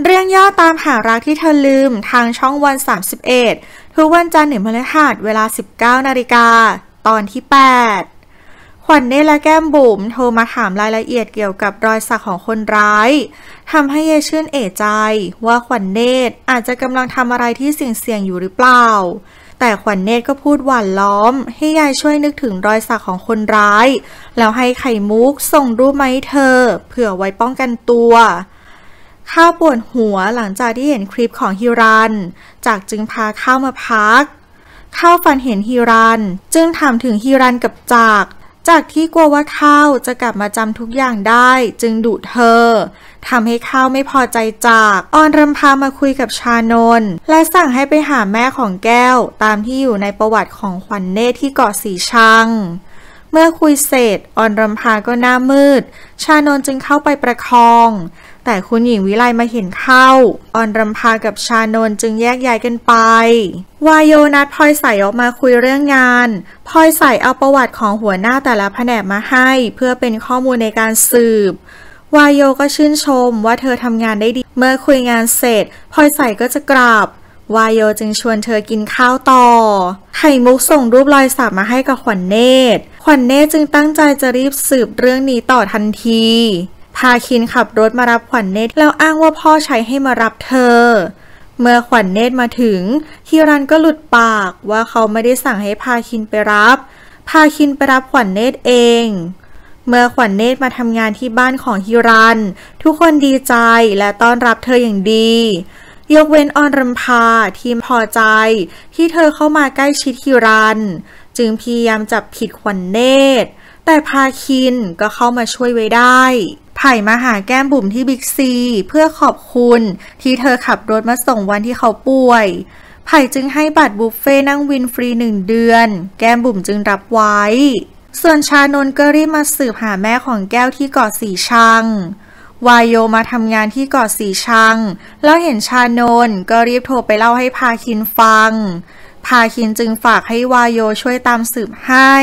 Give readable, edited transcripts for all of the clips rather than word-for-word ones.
เรื่องย่อตามหารักที่เธอลืมทางช่องวัน31ทุกวันจันทร์ถึงพฤหัสเวลา 19 นาฬิกาตอนที่ 8 ขวัญเนตรและแก้มบุ๋มโทรมาถามรายละเอียดเกี่ยวกับรอยสักของคนร้ายทำให้ยายชื่นเอะใจว่าขวัญเนตรอาจจะกำลังทำอะไรที่เสี่ยงอยู่หรือเปล่าแต่ขวัญเนตรก็พูดหวานล้อมให้ยายช่วยนึกถึงรอยสักของคนร้ายแล้วให้ไข่มุกส่งรูปมาให้เธอเผื่อไว้ป้องกันตัวข้าวปวดหัวหลังจากที่เห็นคลิปของฮิรันจากจึงพาข้าวมาพักข้าวฝันเห็นฮิรันจึงถามถึงฮิรันกับจากที่กลัวว่าข้าวจะกลับมาจำทุกอย่างได้จึงดุเธอทำให้ข้าวไม่พอใจจากออนรำพามาคุยกับชานนท์และสั่งให้ไปหาแม่ของแก้วตามที่อยู่ในประวัติของขวัญเนตรที่เกาะสีชังเมื่อคุยเสร็จออนรำพาก็หน้ามืดชานนท์จึงเข้าไปประคองแต่คุณหญิงวิไลมาเห็นเข้าออนรำพากับชานนท์จึงแยกย้ายกันไปวายโยนัดพลอยใสออกมาคุยเรื่องงานพลอยใสเอาประวัติของหัวหน้าแต่ละแผนกมาให้เพื่อเป็นข้อมูลในการสืบวายโยก็ชื่นชมว่าเธอทำงานได้ดีเมื่อคุยงานเสร็จพลอยใสก็จะกลับวายโยจึงชวนเธอกินข้าวต่อไข่มุกส่งรูปรอยสักมาให้กับขวัญเนตรขวัญเนตรจึงตั้งใจจะรีบสืบเรื่องนี้ต่อทันทีพาคินขับรถมารับขวัญเนตรแล้วอ้างว่าพ่อใช้ให้มารับเธอเมื่อขวัญเนตรมาถึงฮิรันก็หลุดปากว่าเขาไม่ได้สั่งให้พาคินไปรับพาคินไปรับขวัญเนตรเองเมื่อขวัญเนตรมาทำงานที่บ้านของฮิรันทุกคนดีใจและต้อนรับเธออย่างดียกเว้นออนรำพาที่พอใจที่เธอเข้ามาใกล้ชิดฮิรันจึงพยายามจับผิดขวัญเนตรแต่พาคินก็เข้ามาช่วยไว้ได้ไผ่มาหาแก้มบุ๋มที่บิ๊กซีเพื่อขอบคุณที่เธอขับรถมาส่งวันที่เขาป่วยไผ่จึงให้บัตรบุฟเฟ่นั่งวินฟรี1 เดือนแก้มบุ๋มจึงรับไว้ส่วนชานนท์ก็รีบมาสืบหาแม่ของแก้วที่เกาะสีชังวายโยมาทำงานที่เกาะสีชังแล้วเห็นชานนท์ก็รีบโทรไปเล่าให้พาคินฟังพาคินจึงฝากให้วายโยช่วยตามสืบให้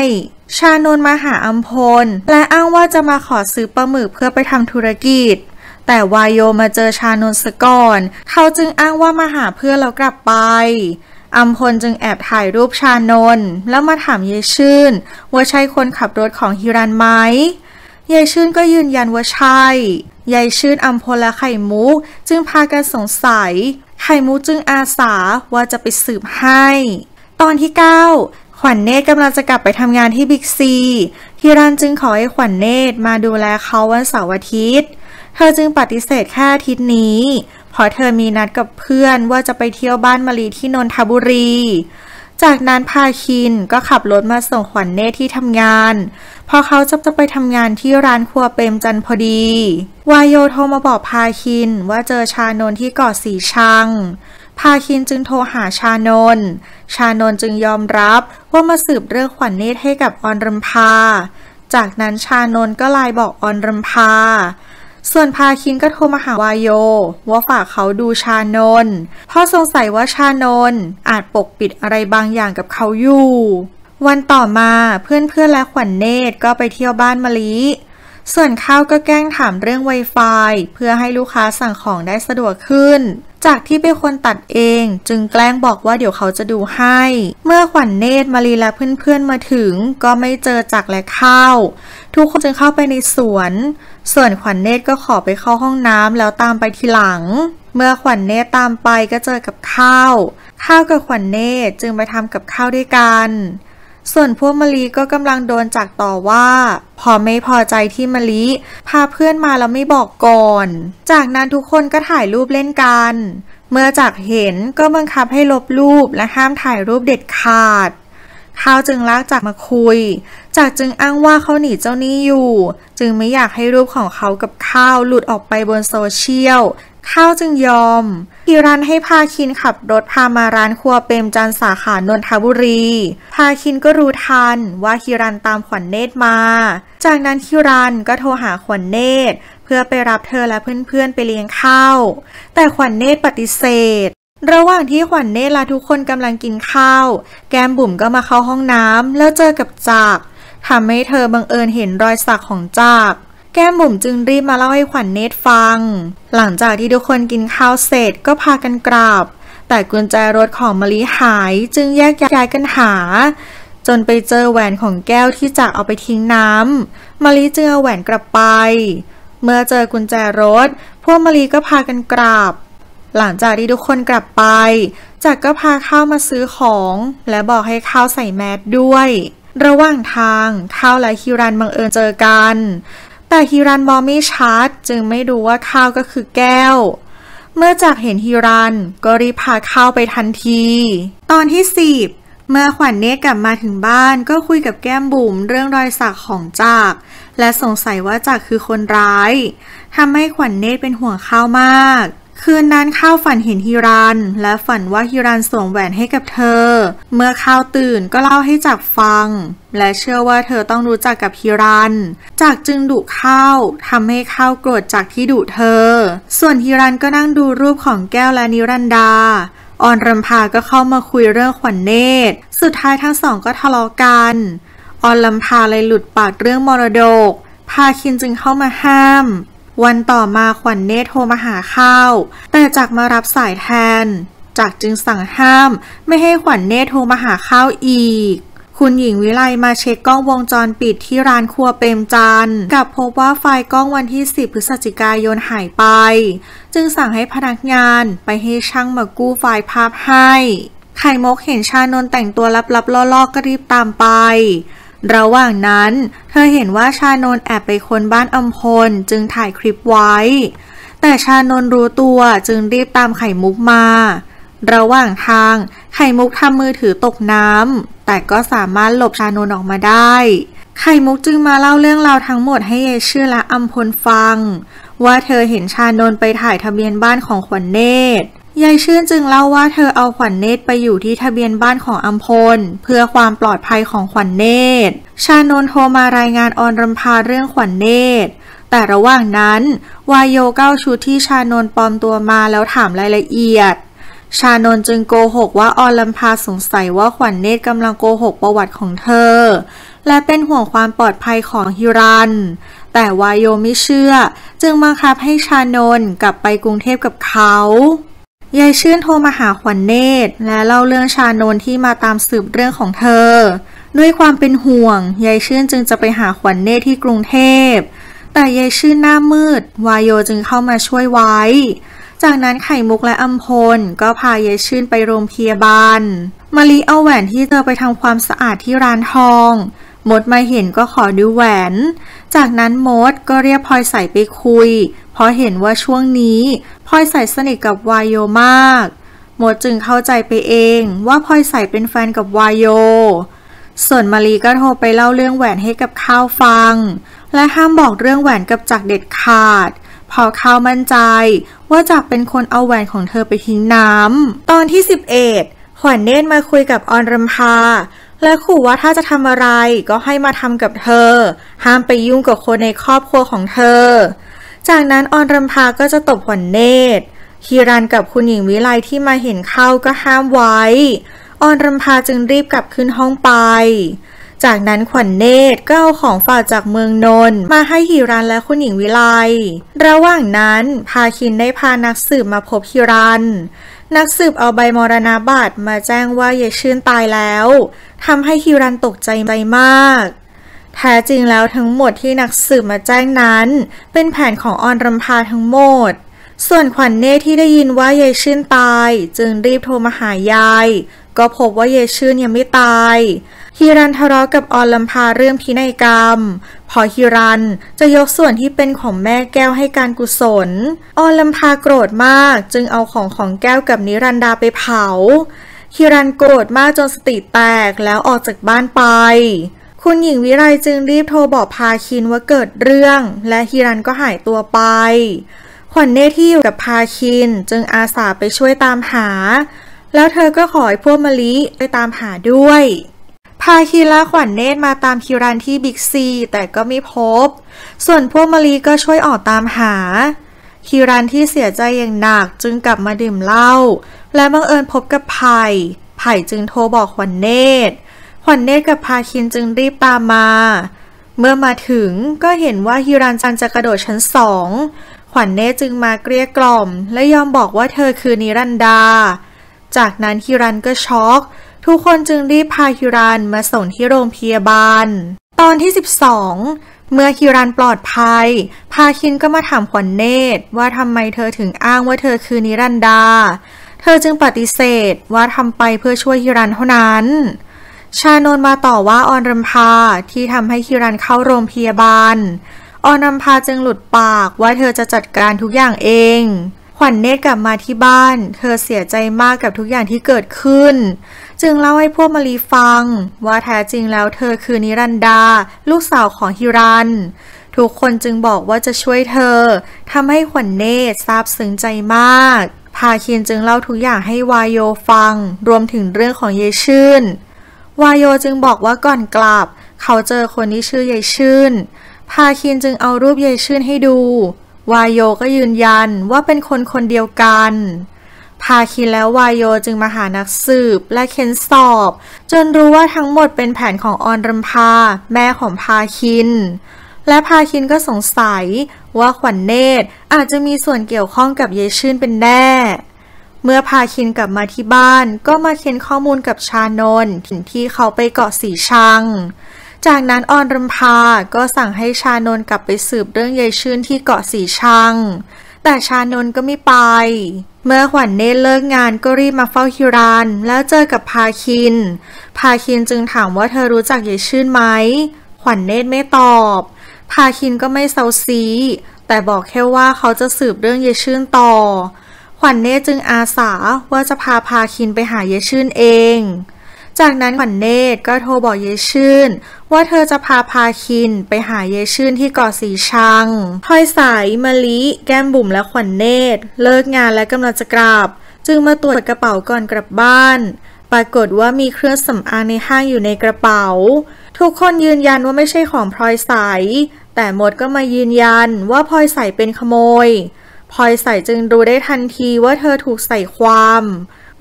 ชานนท์มาหาอัมพลและอ้างว่าจะมาขอซื้อปลาหมึกเพื่อไปทำธุรกิจแต่วายโยมาเจอชานนท์ซะก่อนเขาจึงอ้างว่ามาหาเพื่อนแล้วกลับไปอัมพลจึงแอบถ่ายรูปชานนท์แล้วมาถามยายชื่นว่าใช่คนขับรถของฮิรันไหมยายชื่นก็ยืนยันว่าใช่ยายชื่นอัมพลและไข่มุกจึงพากันสงสัยไข่มุกจึงอาสาว่าจะไปสืบให้ตอนที่ 9ขวัญเนตรกำลังจะกลับไปทำงานที่บิ๊กซีฮิรันจึงขอให้ขวัญเนตรมาดูแลเขาวันเสาร์อาทิตย์เธอจึงปฏิเสธแค่อาทิตย์นี้เพราะเธอมีนัดกับเพื่อนว่าจะไปเที่ยวบ้านมะลีที่นนทบุรีจากนั้นพาคินก็ขับรถมาส่งขวัญเนตรที่ทำงานพอเขาจะไปทำงานที่ร้านครัวเปรมจันทร์พอดีวายโยโทรมาบอกพาคินว่าเจอชานนท์ที่เกาะสีชังพาคินจึงโทรหาชานนท์จึงยอมรับว่ามาสืบเรื่องขวัญเนตรให้กับออนรำพาจากนั้นชานนท์ก็ไลน์บอกออนรำพาส่วนพาคินก็โทรมาหาวายโยว่าฝากเขาดูชานนท์เพราะสงสัยว่าชานนท์อาจปกปิดอะไรบางอย่างกับเขาอยู่วันต่อมาเพื่อนและขวัญเนตรก็ไปเที่ยวบ้านมะลิส่วนข้าวก็แกล้งถามเรื่อง Wi-Fi เพื่อให้ลูกค้าสั่งของได้สะดวกขึ้นจากที่เป็นคนตัดเองจึงแกล้งบอกว่าเดี๋ยวเขาจะดูให้เมื่อขวัญเนตรมะลิและเพื่อนมาถึงก็ไม่เจอจักรและข้าวทุกคนจึงเข้าไปในสวนส่วนขวัญเนตรก็ขอไปเข้าห้องน้ำแล้วตามไปทีหลังเมื่อขวัญเนตรตามไปก็เจอกับข้าวกับขวัญเนตรจึงไปทำกับข้าวด้วยกันส่วนพวกมะลิก็กำลังโดนจักต่อว่าพอไม่พอใจที่มะลิพาเพื่อนมาแล้วไม่บอกก่อนจากนั้นทุกคนก็ถ่ายรูปเล่นกันเมื่อจักเห็นก็บังคับให้ลบรูปและห้ามถ่ายรูปเด็ดขาดข้าวจึงลากจักมาคุยจักจึงอ้างว่าเขาหนีเจ้าหนี้อยู่จึงไม่อยากให้รูปของเขากับข้าวหลุดออกไปบนโซเชียลข้าวจึงยอมฮิรันให้พาคินขับรถพามาร้านครัวเปรมจันทร์สาขานนทบุรีพาคินก็รู้ทันว่าฮิรันตามขวัญเนตรมาจากนั้นฮิรันก็โทรหาขวัญเนตรเพื่อไปรับเธอและเพื่อนๆไปเลี้ยงข้าวแต่ขวัญเนตรปฏิเสธระหว่างที่ขวัญเนตรและทุกคนกำลังกินข้าวแก้มบุ๋มก็มาเข้าห้องน้ำแล้วเจอกับจักรทำให้เธอบังเอิญเห็นรอยสักของจักร แก้มบุ๋มจึงรีบมาเล่าให้ขวัญเนตรฟังหลังจากที่ทุกคนกินข้าวเสร็จก็พากันกลับแต่กุญแจรถของมะลิหายจึงแยกย้ายกันหาจนไปเจอแหวนของแก้วที่จักเอาไปทิ้งน้ำมะลิจึงเอาแหวนกลับไปเมื่อเจอกุญแจรถพวกมะลิก็พากันกลับหลังจากที่ทุกคนกลับไปจักก็พาข้าวมาซื้อของและบอกให้ข้าวใส่แมสด้วยระหว่างทางข้าวและฮิรันบังเอิญเจอกันแต่ฮิรันมองไม่ชัดจึงไม่รู้ว่าข้าวก็คือแก้วเมื่อจักเห็นฮิรันก็รีบพาข้าวไปทันทีตอนที่10เมื่อขวัญเนตรกลับมาถึงบ้านก็คุยกับแก้มบุ๋มเรื่องรอยสักของจักและสงสัยว่าจักคือคนร้ายทำให้ขวัญเนตรเป็นห่วงข้าวมากคืนนั้นข้าวฝันเห็นฮิรันและฝันว่าฮิรันสวมแหวนให้กับเธอเมื่อข้าวตื่นก็เล่าให้จักฟังและเชื่อว่าเธอต้องรู้จักกับฮิรันจักจึงดุข้าวทำให้ข้าวโกรธจักที่ดุเธอส่วนฮิรันก็นั่งดูรูปของแก้วและนิรันดาออนรำพาก็เข้ามาคุยเรื่องขวัญเนตรสุดท้ายทั้งสองก็ทะเลาะกันออนรำพาเลยหลุดปากเรื่องมรดกพาคินจึงเข้ามาห้ามวันต่อมาขวัญเนตรโทรมาหาข้าวแต่จักมารับสายแทนจักจึงสั่งห้ามไม่ให้ขวัญเนตรโทรมาหาข้าวอีกคุณหญิงวิไลมาเช็คกล้องวงจรปิดที่ร้านครัวเปรมจันทร์กลับพบว่าไฟล์กล้องวันที่10 พฤศจิกายนหายไปจึงสั่งให้พนักงานไปให้ช่างมากู้ไฟล์ภาพให้ไข่มุกเห็นชานนท์แต่งตัวลับๆล่อๆก็รีบตามไประหว่างนั้นเธอเห็นว่าชานนท์แอบไปค้นบ้านอำพลจึงถ่ายคลิปไว้แต่ชานนท์รู้ตัวจึงรีบตามไข่มุกมาระหว่างทางไข่มุกทำมือถือตกน้ำแต่ก็สามารถหลบชานนท์ออกมาได้ไข่มุกจึงมาเล่าเรื่องราวทั้งหมดให้ยายชื่อและอำพลฟังว่าเธอเห็นชานนท์ไปถ่ายทะเบียนบ้านของขวัญเนตรยายชื่นจึงเล่าว่าเธอเอาขวัญเนตรไปอยู่ที่ทะเบียนบ้านของอำพลเพื่อความปลอดภัยของขวัญเนตรชานนท์โทรมารายงานออนรำพาเรื่องขวัญเนตรแต่ระหว่างนั้นวายโยเก้าชุดที่ชานนท์ปลอมตัวมาแล้วถามรายละเอียดชานนท์จึงโกหกว่าออนรำพาสงสัยว่าขวัญเนตรกำลังโกหกประวัติของเธอและเป็นห่วงความปลอดภัยของฮิรันแต่วายโยไม่เชื่อจึงบังคับให้ชานนท์กลับไปกรุงเทพกับเขายายชื่นโทรมาหาขวัญเนตรและเล่าเรื่องชานนท์ที่มาตามสืบเรื่องของเธอด้วยความเป็นห่วงยายชื่นจึงจะไปหาขวัญเนตรที่กรุงเทพแต่ยายชื่นหน้ามืดวายโยจึงเข้ามาช่วยไว้จากนั้นไข่มุกและอำพลก็พายายชื่นไปโรงพยาบาลมะลิเอาแหวนที่เธอไปทำความสะอาดที่ร้านทองมดมาเห็นก็ขอดูแหวนจากนั้นมดก็เรียกพลอยใสไปคุยเพราะเห็นว่าช่วงนี้พลอยใสสนิทกับวายโยมากมดจึงเข้าใจไปเองว่าพลอยใสเป็นแฟนกับวายโยส่วนมะลิก็โทรไปเล่าเรื่องแหวนให้กับข้าวฟังและห้ามบอกเรื่องแหวนกับจักรเด็ดขาดพอข้าวมั่นใจว่าจักรเป็นคนเอาแหวนของเธอไปทิ้งน้ำตอนที่11ขวัญเนตรมาคุยกับออนรำพาและขู่ว่าถ้าจะทำอะไรก็ให้มาทำกับเธอห้ามไปยุ่งกับคนในครอบครัวของเธอจากนั้นออนรำพาก็จะตบขวัญเนตรฮิรันกับคุณหญิงวิไลที่มาเห็นเข้าก็ห้ามไว้ออนรำพาจึงรีบกลับขึ้นห้องไปจากนั้นขวัญเนตรก็เอาของฝากจากเมืองนนท์มาให้ฮิรันและคุณหญิงวิไลระหว่างนั้นพาคินได้พานักสืบมาพบฮิรันนักสืบเอาใบมรณบัตรมาแจ้งว่ายายชื่นตายแล้วทำให้ฮิรันตกใจมากแท้จริงแล้วทั้งหมดที่นักสืบมาแจ้งนั้นเป็นแผนของออนรำพาทั้งหมดส่วนขวัญเนตรที่ได้ยินว่ายายชื่นตายจึงรีบโทรมาหายายก็พบว่ายายชื่นยังไม่ตายฮิรันทะเลาะกับออนรำพาเรื่องพินัยกรรมพอฮิรันจะยกส่วนที่เป็นของแม่แก้วให้การกุศลออนรำพาโกรธมากจึงเอาของแก้วกับนิรันดาไปเผาฮิรันโกรธมากจนสติแตกแล้วออกจากบ้านไปคุณหญิงวิไลจึงรีบโทรบอกพาคินว่าเกิดเรื่องและฮิรันก็หายตัวไปขวัญเนตรที่อยู่กับพาคินจึงอาสาไปช่วยตามหาแล้วเธอก็ขอให้พวกมะลิไปตามหาด้วยพาคินและขวัญเนตรมาตามฮิรันที่บิ๊กซีแต่ก็ไม่พบส่วนพวกมะลิก็ช่วยออกตามหาฮิรันที่เสียใจอย่างหนักจึงกลับมาดื่มเหล้าและบังเอิญพบกับไผ่จึงโทรบอกขวัญเนตรกับพาคินจึงรีบตามมา เมื่อมาถึงก็เห็นว่าฮิรันจังจะกระโดดชั้น2ขวัญเนตรจึงมาเกลี้ยกล่อมและยอมบอกว่าเธอคือนิรันดาจากนั้นฮิรันก็ช็อกทุกคนจึงรีบพาฮิรันมาส่งที่โรงพยาบาลตอนที่12เมื่อฮิรันปลอดภัยพาคินก็มาถามขวัญเนตรว่าทำไมเธอถึงอ้างว่าเธอคือนิรันดาเธอจึงปฏิเสธว่าทำไปเพื่อช่วยฮิรันเท่านั้นชานนท์มาต่อว่าออนรำพาที่ทำให้ฮิรันเข้าโรงพยาบาลออนรำพาจึงหลุดปากว่าเธอจะจัดการทุกอย่างเองขวัญเนตรกลับมาที่บ้านเธอเสียใจมากกับทุกอย่างที่เกิดขึ้นจึงเล่าให้พวกมะลีฟังว่าแท้จริงแล้วเธอคือนิรันดาลูกสาวของฮิรันทุกคนจึงบอกว่าจะช่วยเธอทำให้ขวัญเนตรซาบซึ้งใจมากพาคินจึงเล่าทุกอย่างให้วายโยฟังรวมถึงเรื่องของเยชื่นวายโยจึงบอกว่าก่อนกลับเขาเจอคนที่ชื่อเยชื่นพาคินจึงเอารูปเยชื่นให้ดูวายโยก็ยืนยันว่าเป็นคนคนเดียวกันพาคินแล้ววายโยจึงมาหานักสืบและเค้นสอบจนรู้ว่าทั้งหมดเป็นแผนของออนรำพาแม่ของพาคินและพาคินก็สงสัยว่าขวัญเนตรอาจจะมีส่วนเกี่ยวข้องกับเยชื่นเป็นแน่เมื่อพาคินกลับมาที่บ้านก็มาเค้นข้อมูลกับชานนท์ที่เขาไปเกาะสีชังจากนั้นออนรำพาก็สั่งให้ชานนท์กลับไปสืบเรื่องเยชื่นที่เกาะสีชังแต่ชานนท์ก็ไม่ไปเมื่อขวัญเนตรเลิกงานก็รีบมาเฝ้าฮิรันแล้วเจอกับพาคินจึงถามว่าเธอรู้จักเยชื่นไหมขวัญเนตรไม่ตอบพาคินก็ไม่เซาซีแต่บอกแค่ว่าเขาจะสืบเรื่องเยชื่นต่อขวัญเนตรจึงอาสาว่าจะพาคินไปหาเยชื่นเองจากนั้นขวัญเนตรก็โทรบอกเยชื่นว่าเธอจะพาคินไปหาเยชื่นที่เกาะสีชังพลอยสายมะลิแก้มบุ๋มและขวัญเนตรเลิกงานและกำลังจะกลับจึงมาตรวจกระเป๋าก่อนกลับบ้านปรากฏว่ามีเครื่องสำอางในห้างอยู่ในกระเป๋าทุกคนยืนยันว่าไม่ใช่ของพลอยสายแต่มดก็มายืนยันว่าพลอยสายเป็นขโมยพลอยสายจึงรู้ได้ทันทีว่าเธอถูกใส่ความ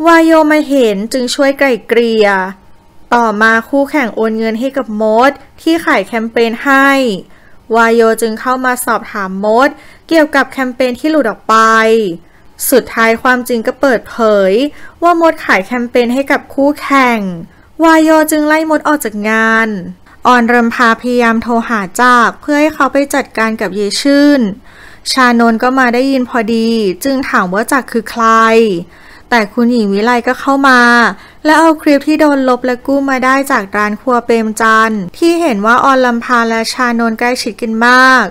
วายโยมาเห็นจึงช่วยไกล่เกลี่ยต่อมาคู่แข่งโอนเงินให้กับมดที่ขายแคมเปญให้วายโยจึงเข้ามาสอบถามมดเกี่ยวกับแคมเปญที่หลุดออกไปสุดท้ายความจริงก็เปิดเผยว่ามดขายแคมเปญให้กับคู่แข่งวายโยจึงไล่มดออกจากงานออนรำพาพยายามโทรหาจากเพื่อให้เขาไปจัดการกับเยชื่นชานนท์ก็มาได้ยินพอดีจึงถามว่าจากคือใครแต่คุณหญิงวิไลก็เข้ามาและเอาคลิปที่โดนลบและกู้มาได้จากร้านครัวเปรมจันทร์ที่เห็นว่าออนรำพาและชานนท์ใกล้ชิดกันมาก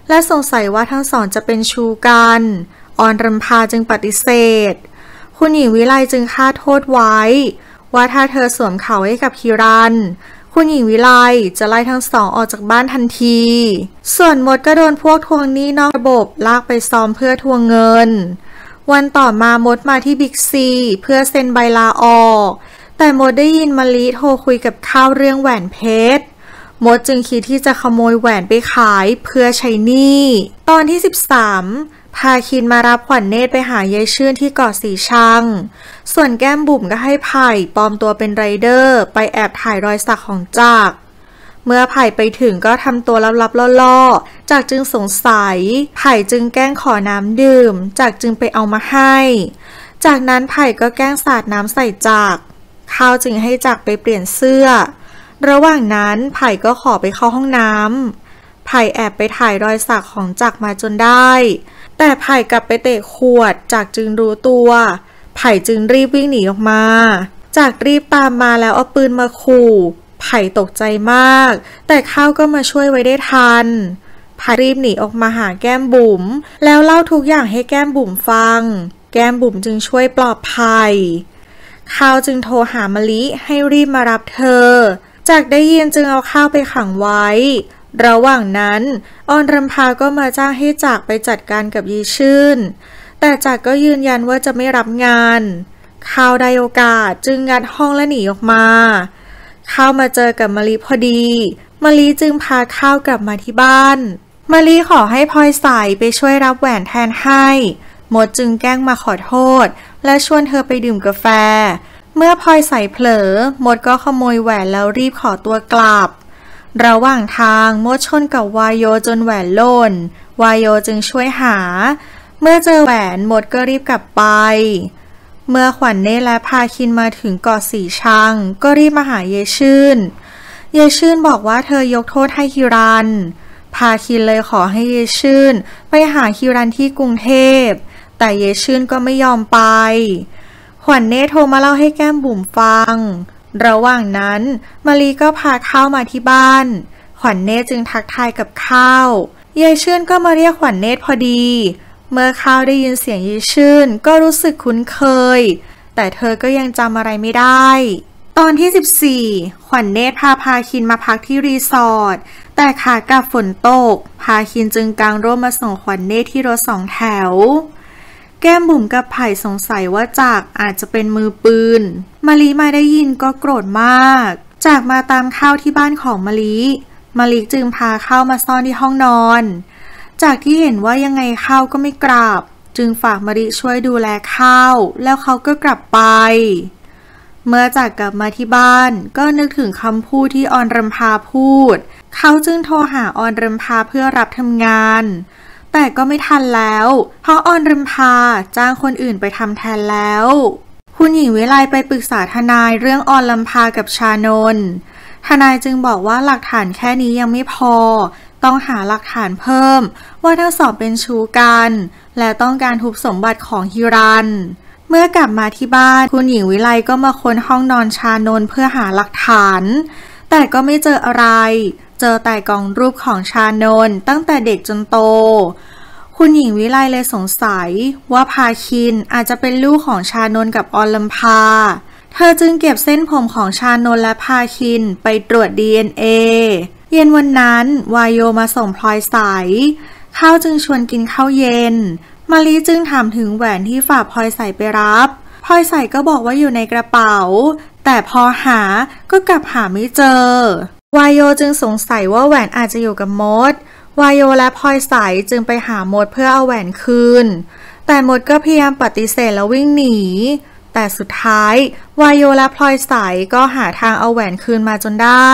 และสงสัยว่าทั้งสองจะเป็นชู้กันออนรำพาจึงปฏิเสธคุณหญิงวิไลจึงคาดโทษไว้ว่าถ้าเธอสวมเขาให้กับฮิรันคุณหญิงวิไลจะไล่ทั้งสองออกจากบ้านทันทีส่วนมดก็โดนพวกทวงหนี้นอกระบบลากไปซ้อมเพื่อทวงเงินวันต่อมามดมาที่บิ๊กซีเพื่อเซ็นใบลาออกแต่มดได้ยินมะลิโทรคุยกับข้าวเรื่องแหวนเพชรมดจึงคิดที่จะขโมยแหวนไปขายเพื่อใช้หนี้ตอนที่13พาคินมารับขวัญเนตรไปหายายชื่นที่เกาะสีชังส่วนแก้มบุ๋มก็ให้ไผ่ปลอมตัวเป็นไรเดอร์ไปแอบถ่ายรอยสักของจากเมื่อไผ่ไปถึงก็ทำตัวลับๆล่อๆจากจึงสงสัยไผ่จึงแกล้งขอน้ำดื่มจากจึงไปเอามาให้จากนั้นไผ่ก็แกล้งสาดน้ำใส่จากข้าวจึงให้จากไปเปลี่ยนเสื้อระหว่างนั้นไผ่ก็ขอไปเข้าห้องน้ำไผ่แอบไปถ่ายรอยสักของจากมาจนได้แต่ไผ่กลับไปเตะขวดจากจึงรู้ตัวไผ่จึงรีบวิ่งหนีออกมาจากรีบตามมาแล้วเอาปืนมาขู่ไผ่ตกใจมากแต่ข้าวก็มาช่วยไว้ได้ทันไผ่รีบหนีออกมาหาแก้มบุ๋มแล้วเล่าทุกอย่างให้แก้มบุ๋มฟังแก้มบุ๋มจึงช่วยปลอบภัยข้าวจึงโทรหามะลิให้รีบมารับเธอจากได้ยินจึงเอาข้าวไปขังไว้ระหว่างนั้นออนรำพาก็มาจ้างให้จากไปจัดการกับยีชื่นแต่จากก็ยืนยันว่าจะไม่รับงานข้าวได้โอกาสจึงงัดห้องและหนีออกมาข้าวมาเจอกับมะลิพอดีมะลิจึงพาข้าวกลับมาที่บ้านมะลิขอให้พลอยสายไปช่วยรับแหวนแทนให้มดจึงแกล้งมาขอโทษและชวนเธอไปดื่มกาแฟเมื่อพลอยสายเผลอมดก็ขโมยแหวนแล้วรีบขอตัวกลับ ระหว่างทางมดชนกับวายโยจนแหวนหล่นวายโยจึงช่วยหาเมื่อเจอแหวนมดก็รีบกลับไปเมื่อขวัญเนตรและพาคินมาถึงเกาะสีชังก็รีบมาหาเยชื่นเยชื่นบอกว่าเธอยกโทษให้ฮิรันพาคินเลยขอให้เยชื่นไปหาฮิรันที่กรุงเทพแต่เยชื่นก็ไม่ยอมไปขวัญเนตรโทรมาเล่าให้แก้มบุ๋มฟังระหว่างนั้นมาลีก็พาข้าวมาที่บ้านขวัญเนตรจึงทักทายกับข้าวเยชื่นก็มาเรียกขวัญเนตรพอดีเมื่อข้าวได้ยินเสียงเยชื่นก็รู้สึกคุ้นเคยแต่เธอก็ยังจำอะไรไม่ได้ตอนที่14ขวัญเนตรพาคินมาพักที่รีสอร์ทแต่ขากลับฝนตกพาคินจึงกางร่มมาส่งขวัญเนตรที่รถ2 แถวแก้มบุ๋มกับไผ่สงสัยว่าจักรอาจจะเป็นมือปืนมะลิมาได้ยินก็โกรธมากจักรมาตามข้าวที่บ้านของมะลิจึงพาข้าวมาซ่อนที่ห้องนอนจากที่เห็นว่ายังไงข้าวก็ไม่กลับจึงฝากมะลิช่วยดูแลข้าวแล้วเขาก็กลับไปเมื่อจักรกลับมาที่บ้านก็นึกถึงคำพูดที่ออนรำพาพูดเขาจึงโทรหาออนรำพาเพื่อรับทำงานแต่ก็ไม่ทันแล้วเพราะออนรำพาจ้างคนอื่นไปทำแทนแล้วคุณหญิงวิไลไปปรึกษาทนายเรื่องออนรำพากับชานนท์ทนายจึงบอกว่าหลักฐานแค่นี้ยังไม่พอต้องหาหลักฐานเพิ่มว่าทั้งสองเป็นชู้กันและต้องการทุบสมบัติของฮิรันเมื่อกลับมาที่บ้านคุณหญิงวิไลก็มาค้นห้องนอนชานนท์เพื่อหาหลักฐานแต่ก็ไม่เจออะไรเจอแต่กล่องรูปของชานนท์ตั้งแต่เด็กจนโตคุณหญิงวิไลเลยสงสัยว่าพาคินอาจจะเป็นลูกของชานนท์กับออนลำพาเธอจึงเก็บเส้นผมของชานนท์และพาคินไปตรวจ DNA เย็นวันนั้นวายโยมาส่งพลอยใสข้าวจึงชวนกินข้าวเย็นมาลีจึงถามถึงแหวนที่ฝากพลอยใสไปรับพลอยใสก็บอกว่าอยู่ในกระเป๋าแต่พอหาก็กลับหาไม่เจอวายโยจึงสงสัยว่าแหวนอาจจะอยู่กับมดวายโยและพลอยใสจึงไปหามดเพื่อเอาแหวนคืนแต่มดก็พยายามปฏิเสธแล้ววิ่งหนีแต่สุดท้ายวายโยและพลอยใสก็หาทางเอาแหวนคืนมาจนได้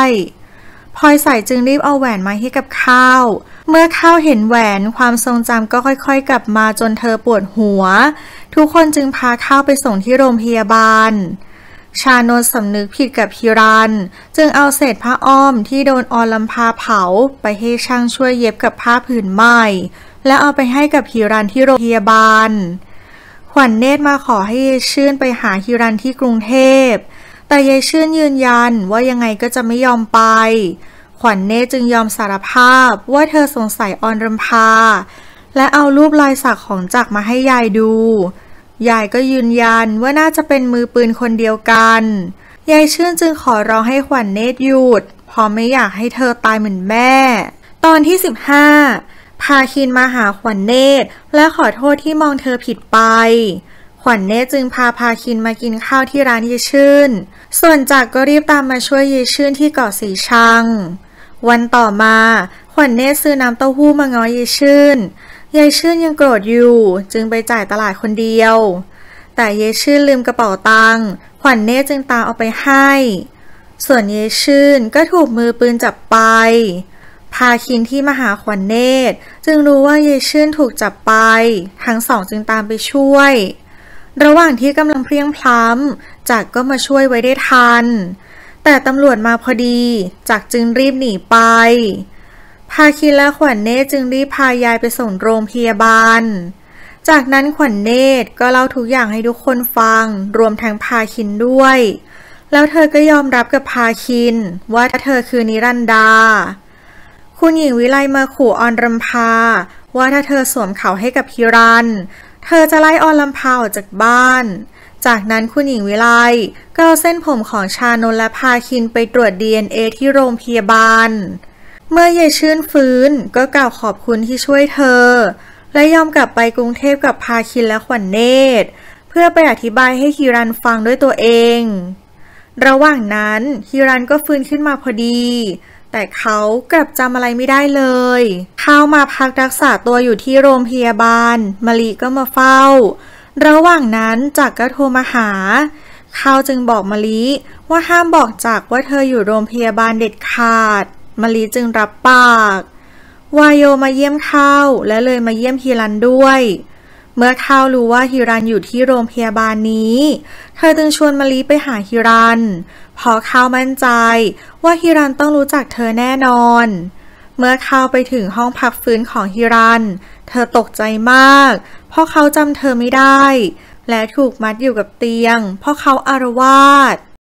พลอยใสจึงรีบเอาแหวนมาให้กับข้าวเมื่อข้าวเห็นแหวนความทรงจำก็ค่อยๆกลับมาจนเธอปวดหัวทุกคนจึงพาข้าวไปส่งที่โรงพยาบาลชานนท์สำนึกผิดกับฮิรันจึงเอาเศษผ้าอ้อมที่โดนออนลำพาเผาไปให้ช่างช่วยเย็บกับผ้าผืนใหม่และเอาไปให้กับฮิรันที่โรงพยาบาลขวัญเนตรมาขอให้เยชื่นไปหาฮิรันที่กรุงเทพแต่เยชื่นยืนยันว่ายังไงก็จะไม่ยอมไปขวัญเนตรจึงยอมสารภาพว่าเธอสงสัยออนรำพาและเอารูปรอยสักของจักรมาให้ยายดูยายก็ยืนยันว่าน่าจะเป็นมือปืนคนเดียวกันยายชื่นจึงขอร้องให้ขวัญเนตรหยุดเพราะไม่อยากให้เธอตายเหมือนแม่ตอนที่15พาคินมาหาขวัญเนตรและขอโทษที่มองเธอผิดไปขวัญเนตรจึงพาคินมากินข้าวที่ร้านเยชื่นส่วนจักรก็รีบตามมาช่วยเยชื่นที่เกาะสีชังวันต่อมาขวัญเนตรซื้อน้ำเต้าหู้มาง้อเยชื่นเยชื่นยังโกรธอยู่จึงไปจ่ายตลาดคนเดียวแต่เยชื่นลืมกระเป๋าตังค์ขวัญเนตรจึงตามเอาไปให้ส่วนเยชื่นก็ถูกมือปืนจับไปพาคินที่มาหาขวัญเนตรจึงรู้ว่าเยชื่นถูกจับไปทั้งสองจึงตามไปช่วยระหว่างที่กำลังเพลียงพล้ำจักรก็มาช่วยไว้ได้ทันแต่ตำรวจมาพอดีจักรจึงรีบหนีไปพาคินและขวัญเนตรจึงรีบพายายไปส่งโรงพยาบาลจากนั้นขวัญเนตรก็เล่าทุกอย่างให้ทุกคนฟังรวมทั้งพาคินด้วยแล้วเธอก็ยอมรับกับพาคินว่าเธอคือนิรันดาคุณหญิงวิไลมาขู่ออนรำพาว่าถ้าเธอสวมเขาให้กับฮิรันเธอจะไล่ออนลำพาออกจากบ้านจากนั้นคุณหญิงวิไลก็เอาเส้นผมของชานนท์และพาคินไปตรวจ DNA ที่โรงพยาบาลเมื่อเยชื่นฟื้นก็กล่าวขอบคุณที่ช่วยเธอและยอมกลับไปกรุงเทพกับพาคินและขวัญเนตรเพื่อไปอธิบายให้ฮิรันฟังด้วยตัวเองระหว่างนั้นฮิรันก็ฟื้นขึ้นมาพอดีแต่เขากลับจำอะไรไม่ได้เลยเขามาพักรักษาตัวอยู่ที่โรงพยาบาลมะลิก็มาเฝ้าระหว่างนั้นจักรก็โทรมาหาเขาจึงบอกมะลิว่าห้ามบอกจักรว่าเธออยู่โรงพยาบาลเด็ดขาด มะลิจึงรับปากวายโยมาเยี่ยมข้าวและเลยมาเยี่ยมฮิรันด้วยเมื่อข้าวรู้ว่าฮิรันอยู่ที่โรงพยาบาลนี้เธอจึงชวนมะลิไปหาฮิรันเพราะข้าวมั่นใจว่าฮิรันต้องรู้จักเธอแน่นอนเมื่อข้าวไปถึงห้องพักฟื้นของฮิรันเธอตกใจมากเพราะเขาจำเธอไม่ได้และถูกมัดอยู่กับเตียงเพราะเขาอาละวาด